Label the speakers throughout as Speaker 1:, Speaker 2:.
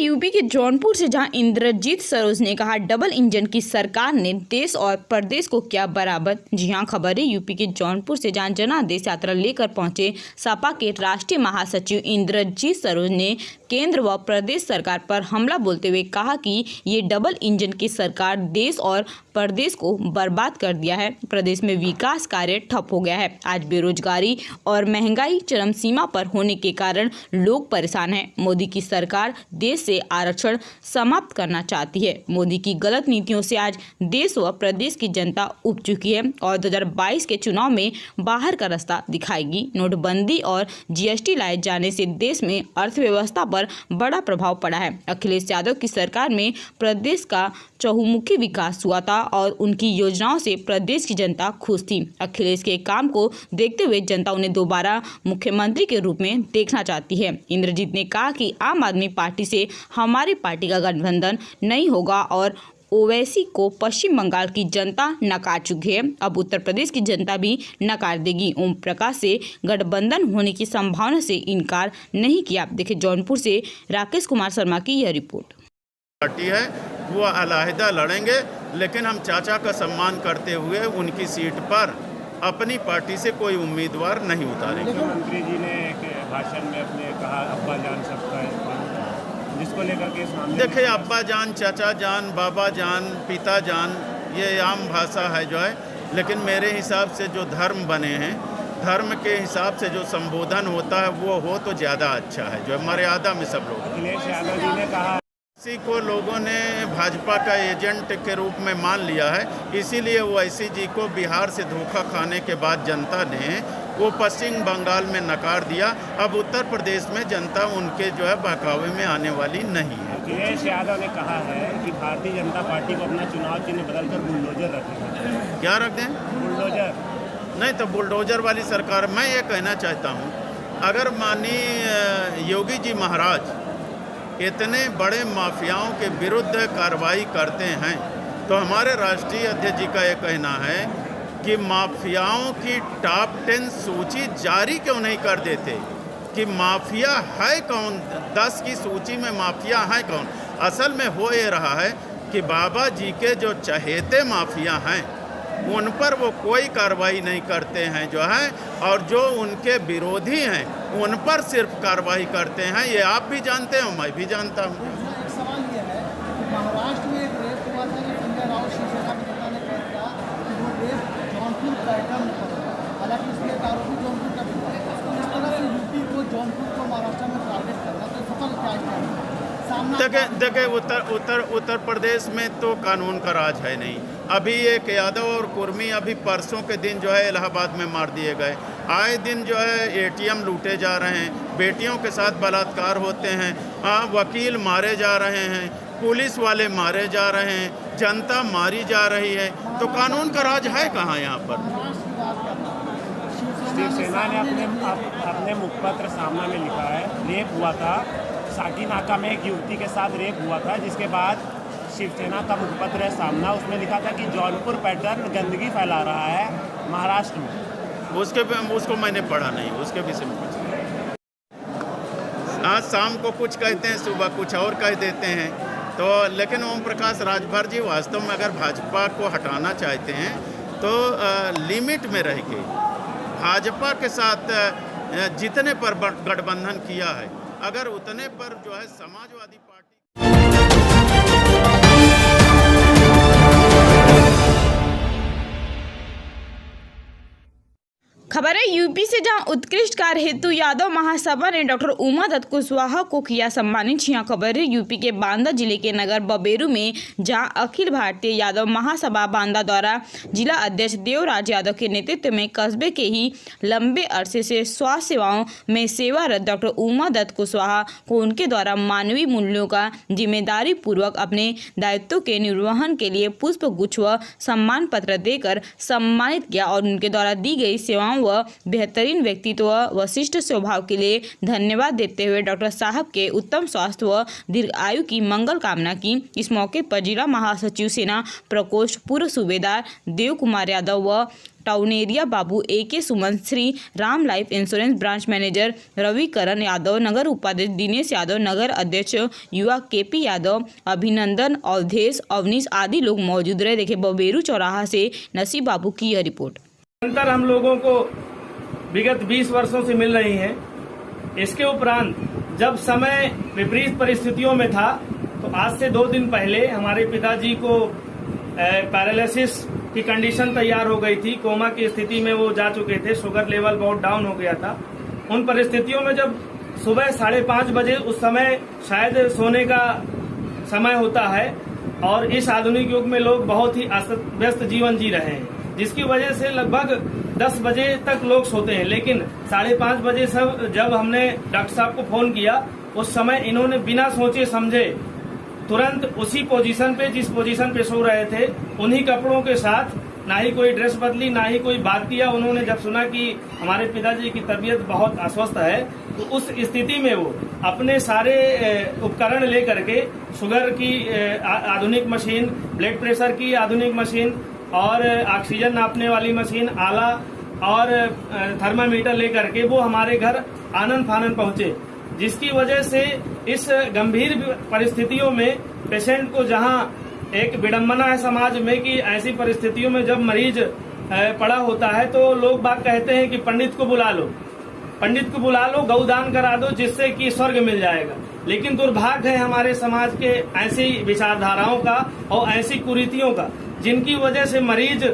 Speaker 1: UP के जौनपुर से जहां इंद्रजीत सरोज ने कहा डबल इंजन की सरकार ने देश और प्रदेश को किया बराबर। जी हां, खबर है यूपी के जौनपुर से जहां जनादेश यात्रा लेकर पहुंचे सपा के राष्ट्रीय महासचिव इंद्रजीत सरोज ने केंद्र व प्रदेश सरकार पर हमला बोलते हुए कहा कि ये डबल इंजन की सरकार देश और प्रदेश को बर्बाद कर दिया है। प्रदेश में विकास कार्य ठप हो गया है। आज बेरोजगारी और महंगाई चरम सीमा पर होने के कारण लोग परेशान हैं। मोदी की सरकार देश से आरक्षण समाप्त करना चाहती है। मोदी की गलत नीतियों से आज देश व प्रदेश की जनता उब चुकी है और 2022 के चुनाव में बाहर का रास्ता दिखाएगी। नोटबंदी और जीएसटी लाए जाने से देश में अर्थव्यवस्था पर बड़ा प्रभाव पड़ा है। अखिलेश यादव की सरकार में प्रदेश का चहुमुखी विकास हुआ था और उनकी योजनाओं से प्रदेश की जनता खुश थी। अखिलेश के काम को देखते हुए जनता उन्हें दोबारा मुख्यमंत्री के रूप में देखना चाहती है। इंद्रजीत ने कहा कि आम आदमी पार्टी से हमारी पार्टी का गठबंधन नहीं होगा और ओवैसी को पश्चिम बंगाल की जनता नकार चुकी है। अब उत्तर प्रदेश की जनता भी नकार देगी। ओम प्रकाश से गठबंधन होने की संभावना से इनकार नहीं किया। देखिए जौनपुर से राकेश कुमार शर्मा की यह रिपोर्ट।
Speaker 2: पार्टी है वो अलहदा लड़ेंगे, लेकिन हम चाचा का सम्मान करते हुए उनकी सीट पर अपनी पार्टी से कोई उम्मीदवार नहीं उतारेंगे।
Speaker 3: मुख्यमंत्री जी ने एक भाषण में अपने कहा अब्बा जान सबका है, जिसको लेकर के इस मामले
Speaker 2: देखिए अब्बा जान, चाचा जान, बाबा जान, पिता जान, ये आम भाषा है जो है, लेकिन मेरे हिसाब से जो धर्म बने हैं, धर्म के हिसाब से जो संबोधन होता है वो हो तो ज़्यादा अच्छा है, जो मर्यादा में सब लोग।
Speaker 3: अखिलेश यादव जी ने कहा
Speaker 2: इसी को लोगों ने भाजपा का एजेंट के रूप में मान लिया है, इसीलिए ओवैसी जी को बिहार से धोखा खाने के बाद जनता ने वो पश्चिम बंगाल में नकार दिया। अब उत्तर प्रदेश में जनता उनके जो है बहकावे में आने वाली नहीं है।
Speaker 3: अखिलेश यादव ने कहा है कि भारतीय जनता पार्टी को अपना चुनाव चिन्ह बदलकर बुलडोजर रखेगा।
Speaker 2: क्या रख दें?
Speaker 3: बुलडोजर
Speaker 2: नहीं तो बुलडोजर वाली सरकार। मैं ये कहना चाहता हूँ, अगर माननीय योगी जी महाराज इतने बड़े माफियाओं के विरुद्ध कार्रवाई करते हैं तो हमारे राष्ट्रीय अध्यक्ष जी का ये कहना है कि माफियाओं की टॉप 10 सूची जारी क्यों नहीं कर देते कि माफिया है कौन, 10 की सूची में माफिया है कौन। असल में हो ये रहा है कि बाबा जी के जो चहेते माफिया हैं उन पर वो कोई कार्रवाई नहीं करते हैं जो है, और जो उनके विरोधी हैं उन पर सिर्फ कार्रवाई करते हैं। ये आप भी जानते हो, मैं भी जानता हूँ।
Speaker 4: सवाल ये है कि महाराष्ट्र में एक रेप हुआ था कि संजय राउत शिवसेना के नेता ने कहा था कि वो रेप जौनपुर पैटर्न पर, हालांकि इसमें एक आरोपी जौनपुर का भी था। इस तरह से यूपी को जौनपुर को महाराष्ट्र में टारगेट करना तो सफल क्या है?
Speaker 2: देखिए उत्तर प्रदेश में तो कानून का राज है नहीं। अभी एक यादव और कुर्मी अभी परसों के दिन जो है इलाहाबाद में मार दिए गए। आए दिन जो है एटीएम लूटे जा रहे हैं, बेटियों के साथ बलात्कार होते हैं, वकील मारे जा रहे हैं, पुलिस वाले मारे जा रहे हैं, जनता मारी जा रही है। तो कानून का राज है कहाँ यहाँ पर?
Speaker 3: शिवसेना ने अपने मुखपत्र सामना में लिखा है रेप हुआ था, साठी नाका में एक युवती के साथ रेप हुआ था, जिसके बाद शिवसेना का मुखपत्र है सामना, उसमें लिखा था कि जौनपुर पैटर्न गंदगी फैला रहा है महाराष्ट्र में।
Speaker 2: उसको मैंने पढ़ा नहीं, उसके विषय में कुछ। आज शाम को कुछ कहते हैं, सुबह कुछ और कह देते हैं। तो लेकिन ओम प्रकाश राजभर जी वास्तव में अगर भाजपा को हटाना चाहते हैं तो लिमिट में रह के भाजपा के साथ जितने पर गठबंधन किया है, अगर उतने पर जो है समाजवादी पार्टी।
Speaker 1: खबर है यूपी से जहां उत्कृष्ट कार्य हेतु यादव महासभा ने डॉक्टर उमा दत्त कुशवाहा को किया सम्मानित। यहाँ खबर है यूपी के बांदा जिले के नगर बबेरू में जहां अखिल भारतीय यादव महासभा बांदा द्वारा जिला अध्यक्ष देवराज यादव के नेतृत्व में कस्बे के ही लंबे अरसे से स्वास्थ्य सेवाओं में सेवारत डॉक्टर उमा दत्त कुशवाहा को उनके द्वारा मानवीय मूल्यों का जिम्मेदारी पूर्वक अपने दायित्वों के निर्वहन के लिए पुष्प गुच्छ व सम्मान पत्र देकर सम्मानित किया और उनके द्वारा दी गई सेवाओं व बेहतरीन व्यक्तित्व व वशिष्ठ स्वभाव के लिए धन्यवाद देते हुए डॉक्टर साहब के उत्तम स्वास्थ्य व दीर्घायु की मंगल कामना की। इस मौके पर जिला महासचिव सेना प्रकोष्ठ पूर्व सूबेदार देव कुमार यादव व टाउनेरिया बाबू AK सुमन, Shri Ram life insurance branch manager Ravikaran Yadav, नगर उपाध्यक्ष दिनेश यादव, नगर अध्यक्ष युवा KP यादव, अभिनंदन, अवधेश, अवनीश आदि लोग मौजूद रहे। देखे बबेरू चौराहा से नसीब बाबू की यह रिपोर्ट।
Speaker 5: निरंतर हम लोगों को विगत 20 वर्षों से मिल रही हैं। इसके उपरांत जब समय विपरीत परिस्थितियों में था तो आज से 2 दिन पहले हमारे पिताजी को पैरालिसिस की कंडीशन तैयार हो गई थी। कोमा की स्थिति में वो जा चुके थे, शुगर लेवल बहुत डाउन हो गया था। उन परिस्थितियों में जब सुबह 5:30 बजे, उस समय शायद सोने का समय होता है और इस आधुनिक युग में लोग बहुत ही अस्त व्यस्त जीवन जी रहे हैं, जिसकी वजह से लगभग 10 बजे तक लोग सोते हैं। लेकिन 5:30 बजे जब हमने डॉक्टर साहब को फोन किया, उस समय इन्होंने बिना सोचे समझे तुरंत उसी पोजीशन पे, जिस पोजीशन पे सो रहे थे, उन्हीं कपड़ों के साथ, ना ही कोई ड्रेस बदली, ना ही कोई बात किया। उन्होंने जब सुना कि हमारे पिताजी की तबीयत बहुत अस्वस्थ है तो उस स्थिति में वो अपने सारे उपकरण लेकर के, शुगर की आधुनिक मशीन, ब्लड प्रेशर की आधुनिक मशीन और ऑक्सीजन नापने वाली मशीन, आला और थर्मामीटर लेकर के वो हमारे घर आनन फानन पहुंचे, जिसकी वजह से इस गंभीर परिस्थितियों में पेशेंट को, जहां एक विडंबना है समाज में कि ऐसी परिस्थितियों में जब मरीज पड़ा होता है तो लोग बात कहते हैं कि पंडित को बुला लो, गौदान करा दो, जिससे कि स्वर्ग मिल जाएगा। लेकिन दुर्भाग्य है हमारे समाज के ऐसी विचारधाराओं का और ऐसी कुरीतियों का, जिनकी वजह से मरीज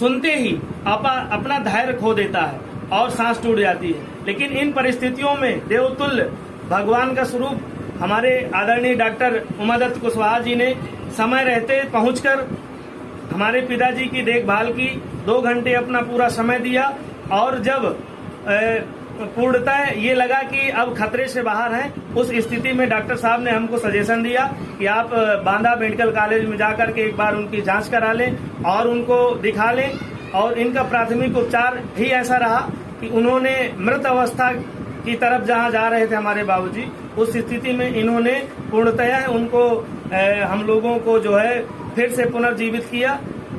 Speaker 5: सुनते ही अपना धैर्य खो देता है और सांस टूट जाती है। लेकिन इन परिस्थितियों में देवतुल्य भगवान का स्वरूप हमारे आदरणीय डॉक्टर उमादत्त कुशवाहा जी ने समय रहते पहुंचकर हमारे पिताजी की देखभाल की, 2 घंटे अपना पूरा समय दिया और जब पूर्णतः ये लगा कि अब खतरे से बाहर हैं, उस स्थिति में डॉक्टर साहब ने हमको सजेशन दिया कि आप बांदा मेडिकल कॉलेज में जाकर के एक बार उनकी जांच करा लें और उनको दिखा लें। और इनका प्राथमिक उपचार ही ऐसा रहा कि उन्होंने मृत अवस्था की तरफ जहां जा रहे थे हमारे बाबूजी, उस स्थिति में इन्होंने पूर्णतः उनको हम लोगों को जो है फिर से पुनर्जीवित किया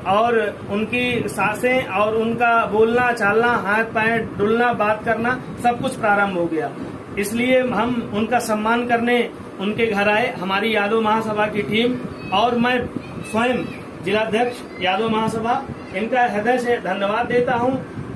Speaker 5: और उनकी सांसें और उनका बोलना चालना, हाथ पैर डुलना, बात करना सब कुछ प्रारंभ हो गया। इसलिए हम उनका सम्मान करने उनके घर आए, हमारी यादव महासभा की टीम और मैं स्वयं जिलाध्यक्ष यादव महासभा, इनका हृदय से धन्यवाद देता हूं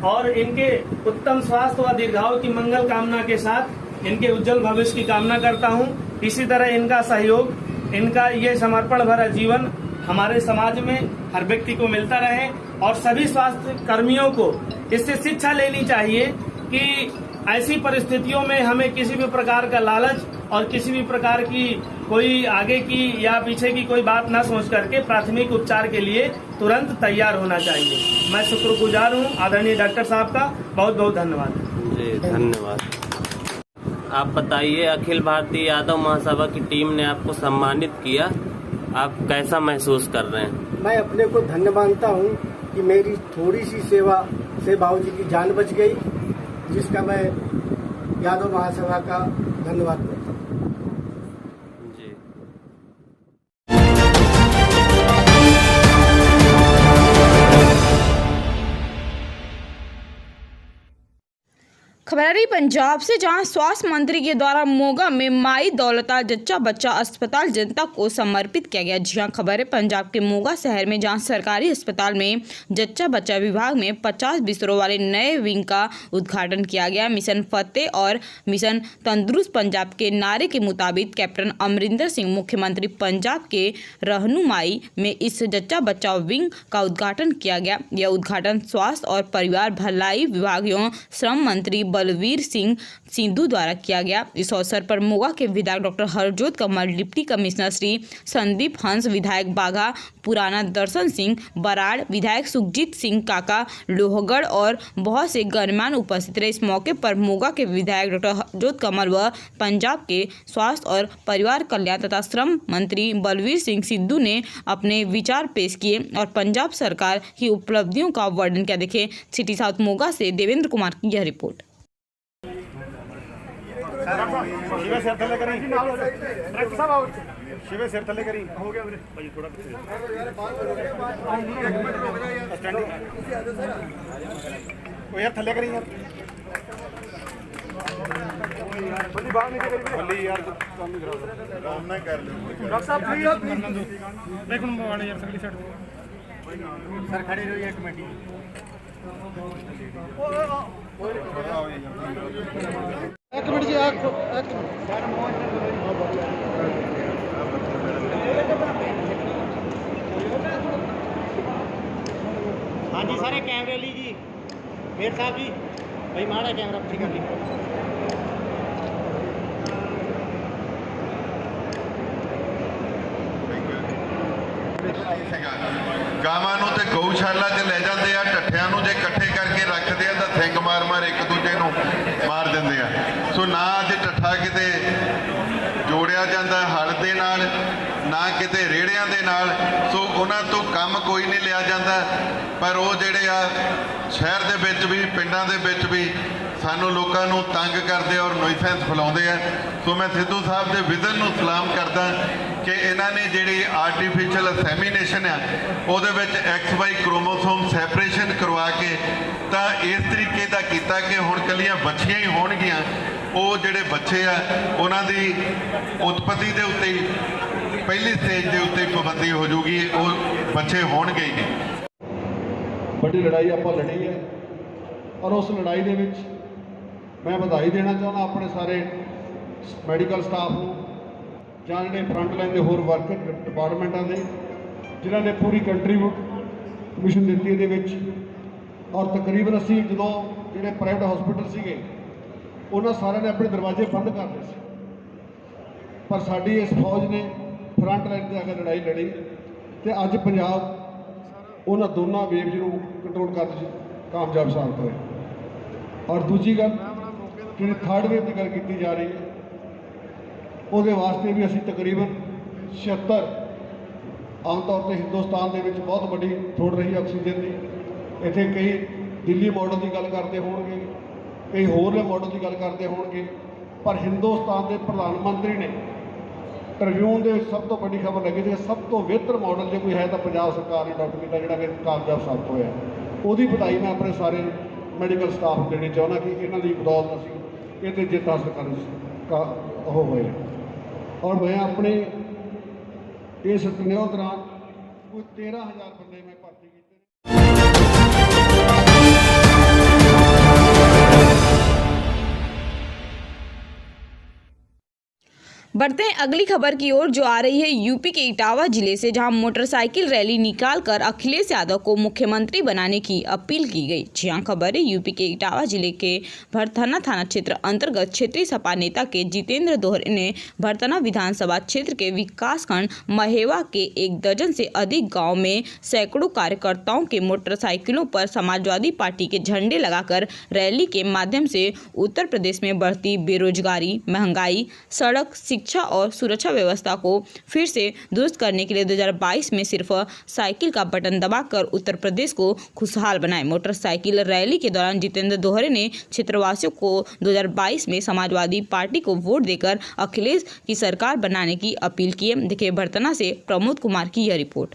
Speaker 5: और इनके उत्तम स्वास्थ्य व दीर्घायु की मंगल कामना के साथ इनके उज्जवल भविष्य की कामना करता हूं। इसी तरह इनका सहयोग, इनका ये समर्पण भरा जीवन हमारे समाज में हर व्यक्ति को मिलता रहे और सभी स्वास्थ्य कर्मियों को इससे शिक्षा लेनी चाहिए कि ऐसी परिस्थितियों में हमें किसी भी प्रकार का लालच और किसी भी प्रकार की कोई आगे की या पीछे की कोई बात ना सोच करके प्राथमिक उपचार के लिए तुरंत तैयार होना चाहिए। मैं शुक्रगुजार हूँ आदरणीय डॉक्टर साहब का, बहुत बहुत धन्यवाद।
Speaker 6: जी धन्यवाद। आप बताइए, अखिल भारतीय यादव महासभा की टीम ने आपको सम्मानित किया, आप कैसा महसूस कर रहे हैं?
Speaker 4: मैं अपने को धन्य मानता हूँ कि मेरी थोड़ी सी सेवा से बाबूजी की जान बच गई, जिसका मैं यादव महासभा का धन्यवाद करता हूँ।
Speaker 6: जी
Speaker 1: खबर आ रही पंजाब से, जहां स्वास्थ्य मंत्री के द्वारा मोगा में माई दौलता जच्चा बच्चा अस्पताल जनता को समर्पित किया गया। जी हां, खबर है पंजाब के मोगा शहर में, जहां सरकारी अस्पताल में जच्चा बच्चा विभाग में 50 बिस्तरों वाले नए विंग का उद्घाटन किया गया। मिशन फतेह और मिशन तंदुरुस्त पंजाब के नारे के मुताबिक कैप्टन अमरिंदर सिंह मुख्यमंत्री पंजाब के रहनुमाई में इस जच्चा बच्चा विंग का उद्घाटन किया गया। यह उद्घाटन स्वास्थ्य और परिवार भलाई विभाग एवं श्रम मंत्री बलवीर सिंह सिद्धू द्वारा किया गया। इस अवसर पर मोगा के विधायक डॉक्टर हरजोत कमल, डिप्टी कमिश्नर श्री संदीप हंस, विधायक बाघा पुराना दर्शन सिंह बराड़, विधायक सुखजीत सिंह काका लोहगढ़ और बहुत से गणमान्य उपस्थित रहे। इस मौके पर मोगा के विधायक डॉक्टर हरजोत कमल व पंजाब के स्वास्थ्य और परिवार कल्याण तथा श्रम मंत्री बलवीर सिंह सिद्धू ने अपने विचार पेश किए और पंजाब सरकार की उपलब्धियों का वर्णन किया। देखें सिटी साउथ मोगा से देवेंद्र कुमार की यह रिपोर्ट।
Speaker 3: शिवे सिर थले करी हो गया मेरे भाई थोड़ा ओ यार थले करी यार बल्ली बाहर नहीं करी बल्ली यार काम नहीं करा काम ना कर लो डॉक्टर साहब प्लीज देखो मोबाइल यार सगली साइड सर खड़े रहो एक मिनट
Speaker 4: एक मिनट जी
Speaker 7: हाँ जी सारे कैमरे ली जी मेर साहब जी भाई माड़ा कैमरा ठीक है
Speaker 8: ਗਾਵਾਂ ਨੂੰ ਤੇ ਗਊਸ਼ਾਲਾ 'ਚ ਲੈ ਜਾਂਦੇ ਆ, ਢੱਠਿਆਂ ਨੂੰ ਜੇ ਇਕੱਠੇ ਕਰਕੇ ਰੱਖਦੇ ਆ ਤਾਂ ਸਿੰਗ ਮਾਰ ਇੱਕ ਦੂਜੇ ਨੂੰ ਮਾਰ ਦਿੰਦੇ ਆ। ਸੋ ਨਾ ਅੱਜ ਢੱਠਾ ਕਿਤੇ ਜੋੜਿਆ ਜਾਂਦਾ ਹਲ ਦੇ ਨਾਲ, ਨਾ ਕਿਤੇ ਰੇੜਿਆਂ ਦੇ ਨਾਲ। ਸੋ ਉਹਨਾਂ ਤੋਂ ਕੰਮ ਕੋਈ ਨਹੀਂ ਲਿਆ ਜਾਂਦਾ, ਪਰ ਉਹ ਜਿਹੜੇ ਆ ਸ਼ਹਿਰ ਦੇ ਵਿੱਚ ਵੀ ਪਿੰਡਾਂ ਦੇ ਵਿੱਚ ਵੀ ਸਾਨੂੰ ਲੋਕਾਂ ਨੂੰ ਤੰਗ ਕਰਦੇ ਔਰ ਨੋਇਸੈਂਸ ਫੈਲਾਉਂਦੇ ਆ। ਸੋ ਮੈਂ ਸਿੱਧੂ ਸਾਹਿਬ ਦੇ ਵਿਜ਼ਨ ਨੂੰ ਸਲਾਮ ਕਰਦਾ ਕਿ ਇਹਨਾਂ ਨੇ ਜਿਹੜੀ ਆਰਟੀਫੀਸ਼ੀਅਲ ਅਸੈਮੀਨੇਸ਼ਨ ਆ ਉਹਦੇ ਵਿੱਚ XY ਕ੍ਰੋਮੋਸੋਮ ਸੈਪਰੇਸ਼ਨ ਕਰਵਾ ਕੇ ਤਾਂ ਇਸ ਤਰੀਕੇ ਦਾ ਕੀਤਾ ਕਿ ਹੁਣ ਕੱਲੀਆਂ ਬੱਚੀਆਂ ਹੀ ਹੋਣਗੀਆਂ। ਉਹ ਜਿਹੜੇ ਬੱਚੇ ਆ ਉਹਨਾਂ ਦੀ ਉਤਪਤੀ ਦੇ ਉੱਤੇ ਹੀ ਪਹਿਲੀ ਸਟੇਜ ਦੇ ਉੱਤੇ ਪਾਬੰਦੀ ਹੋ ਜੂਗੀ, ਉਹ ਬੱਚੇ ਹੋਣਗੇ ਹੀ ਨਹੀਂ।
Speaker 9: ਵੱਡੀ ਲੜਾਈ ਆਪਾਂ ਲੜੀ ਹੈ ਔਰ ਉਸ ਲੜਾਈ ਦੇ ਵਿੱਚ ਮੈਂ ਵਧਾਈ ਦੇਣਾ ਚਾਹੁੰਦਾ ਆਪਣੇ ਸਾਰੇ ਮੈਡੀਕਲ ਸਟਾਫ ਨੂੰ ਜਾਂ ਜਿਹੜੇ ਫਰੰਟ ਲਾਈਨ ਦੇ ਹੋਰ ਵਰਕਰ ਡਿਪਾਰਟਮੈਂਟਾਂ ਦੇ ਜਿਨ੍ਹਾਂ ਨੇ ਪੂਰੀ ਕੰਟਰੀਬਿਊਸ਼ਨ ਦਿੱਤੀ ਇਹਦੇ ਵਿੱਚ। ਔਰ ਤਕਰੀਬਨ ਅਸੀਂ ਜਦੋਂ ਜਿਹੜੇ ਪ੍ਰਾਈਵੇਟ ਹਸਪੀਟਲ ਸੀਗੇ ਉਹਨਾਂ ਸਾਰਿਆਂ ਨੇ ਆਪਣੇ ਦਰਵਾਜ਼ੇ ਬੰਦ ਕਰ ਦਿੱਤੇ ਸੀ, ਪਰ ਸਾਡੀ ਇਸ ਫੌਜ ਨੇ ਫਰੰਟ ਲਾਈਨ 'ਤੇ ਆ ਕੇ ਲੜਾਈ ਲੜੀ ਤੇ ਅੱਜ ਪੰਜਾਬ ਉਹਨਾਂ ਦੋਨਾਂ ਵੇਵਜ਼ ਨੂੰ ਕੰਟਰੋਲ ਕਰਨ 'ਚ ਕਾਮਯਾਬ ਸਾਬਤ ਹੋਏ। ਔਰ ਦੂਜੀ ਗੱਲ ਜਿਹੜੀ ਥਰਡ ਵੇਵ ਦੀ ਗੱਲ ਕੀਤੀ ਜਾ ਰਹੀ ਹੈ ਉਹਦੇ ਵਾਸਤੇ ਵੀ ਅਸੀਂ ਤਕਰੀਬਨ 76 ਆਮ ਤੌਰ ਤੇ ਹਿੰਦੁਸਤਾਨ ਦੇ ਵਿੱਚ ਬਹੁਤ ਵੱਡੀ ਥੋੜ ਰਹੀ ਆਕਸੀਜਨ ਦੀ। ਇੱਥੇ ਕਈ ਦਿੱਲੀ ਮਾਡਲ ਦੀ ਗੱਲ ਕਰਦੇ ਹੋਣਗੇ, ਕਈ ਹੋਰਲੇ ਮਾਡਲ ਦੀ ਗੱਲ ਕਰਦੇ ਹੋਣਗੇ, ਪਰ ਹਿੰਦੁਸਤਾਨ ਦੇ ਪ੍ਰਧਾਨ ਮੰਤਰੀ ਨੇ ਟ੍ਰਿਬਿਊਨ ਦੇ ਵਿੱਚ ਸਭ ਤੋਂ ਵੱਡੀ ਖਬਰ ਲੱਗੀ ਸੀ ਸਭ ਤੋਂ ਬਿਹਤਰ ਮਾਡਲ ਜੇ ਕੋਈ ਹੈ ਤਾਂ ਪੰਜਾਬ ਸਰਕਾਰ ਨੇ ਅਡਾਪਟ ਕੀਤਾ ਜਿਹੜਾ ਕਿ ਕਾਮਯਾਬ ਸਾਬਤ ਹੋਇਆ। ਉਹਦੀ ਵਧਾਈ ਮੈਂ ਆਪਣੇ ਸਾਰੇ ਮੈਡੀਕਲ ਸਟਾਫ ਨੂੰ ਦੇਣੀ ਚਾਹੁੰਦਾ ਕਿ ਇਹਨਾਂ ਦੀ ਬਦੌਲਤ ਅਸੀਂ ਇਹ 'ਤੇ ਜਿੱਤ ਹਾਸਲ ਕਰਨ ਉਹ ਹੋਏ। ਔਰ ਮੈਂ ਆਪਣੇ ਇਸ ਟਨਿਓਰ ਦੌਰਾਨ ਕੋਈ 13,000 ਬੰਦੇ ਮੈਂ ਭਰਤੀ ਕੀਤੇ।
Speaker 1: बढ़ते हैं अगली खबर की ओर जो आ रही है यूपी के इटावा जिले से, जहां मोटरसाइकिल रैली निकालकर अखिलेश यादव को मुख्यमंत्री बनाने की अपील की गई। जी हां, खबर है यूपी के इटावा जिले के भरथना थाना क्षेत्र अंतर्गत क्षेत्रीय सपा नेता के जितेंद्र दोहरे ने भरथना विधानसभा क्षेत्र के विकासखंड महेवा के 1 दर्जन से अधिक गाँव में सैकड़ों कार्यकर्ताओं के मोटरसाइकिलों पर समाजवादी पार्टी के झंडे लगाकर रैली के माध्यम से उत्तर प्रदेश में बढ़ती बेरोजगारी, महंगाई, सड़क, शिक्षा और सुरक्षा व्यवस्था को फिर से दुरुस्त करने के लिए 2022 में सिर्फ साइकिल का बटन दबाकर उत्तर प्रदेश को खुशहाल बनाए। मोटरसाइकिल रैली के दौरान जितेंद्र दोहरे ने क्षेत्रवासियों को 2022 में समाजवादी पार्टी को वोट देकर अखिलेश की सरकार बनाने की अपील की। देखिए भरथना से प्रमोद कुमार की यह रिपोर्ट।